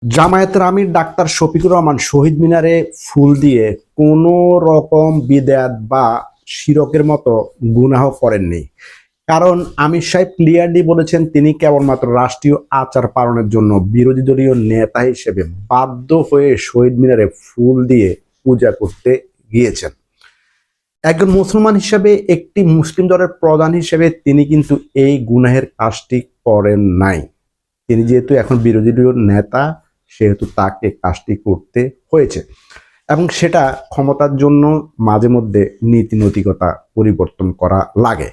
জামায়াতের আমির ডাক্তার শফিকুর রহমান শহীদ মিনারে ফুল দিয়ে কোনো রকম বিদআত বা শিরকের মতো গুনাহ করেননি। কারণ আমির সাহেব ক্লিয়ারলি বলেছেন তিনি কেবলমাত্র রাষ্ট্রীয় আচার পালনের জন্য বিরোধী দলীয় নেতা হিসেবে বাধ্য হয়ে শহীদ মিনারে ফুল দিয়ে পূজা করতে গিয়েছেন। একজন মুসলমান হিসেবে, একটি মুসলিম দলের প্রধান হিসেবে তিনি কিন্তু এই গুনাহের কাজটি করেন নাই। তিনি যেহেতু এখন বিরোধী দলীয় নেতা, সেহেতু তাকে কাজটি করতে হয়েছে এবং সেটা ক্ষমতার জন্য মাঝে মধ্যে নীতি নৈতিকতা পরিবর্তন করা লাগে।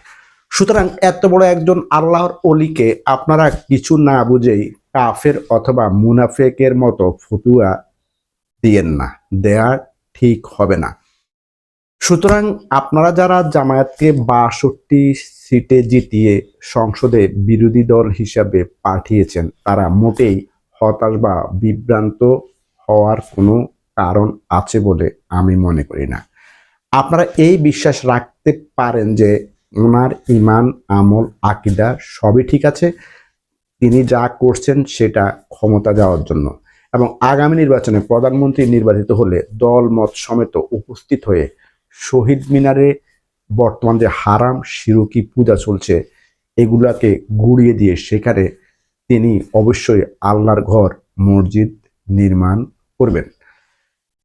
সুতরাং এত বড় একজন আল্লাহর অলিকে আপনারা কিছু না বুঝেই কাফের অথবা মুনাফেকের মতো ফতুয়া দিয়েন না, দেয়া ঠিক হবে না। সুতরাং আপনারা যারা জামায়াতকে ৬২ সিটে জিতিয়ে সংসদে বিরোধী দল হিসাবে পাঠিয়েছেন, তারা মোটেই হতাশ বা বিভ্রান্ত হওয়ার কোনো কারণ আছে বলে আমি মনে করি না। আপনারা এই বিশ্বাস রাখতে পারেন যে ওনার ইমান, আমল, আকীদা সবই ঠিক আছে। তিনি যা করছেন সেটা ক্ষমতা যাওয়ার জন্য, এবং আগামী নির্বাচনে প্রধানমন্ত্রী নির্বাচিত হলে দলমত সমেত উপস্থিত হয়ে শহীদ মিনারে বর্তমান যে হারাম শিরকি পূজা চলছে এগুলাকে গুড়িয়ে দিয়ে সেখানে তিনি অবশ্যই আল্লাহর ঘর, মসজিদ নির্মাণ করবেন।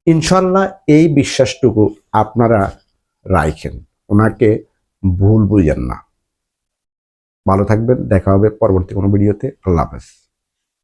ইনশাল্লাহ এই বিশ্বাসটুকু আপনারা রাখেন, ওনাকে ভুল বুঝেন না। ভালো থাকবেন, দেখা হবে পরবর্তী কোনো ভিডিওতে। আল্লাহ হাফেজ।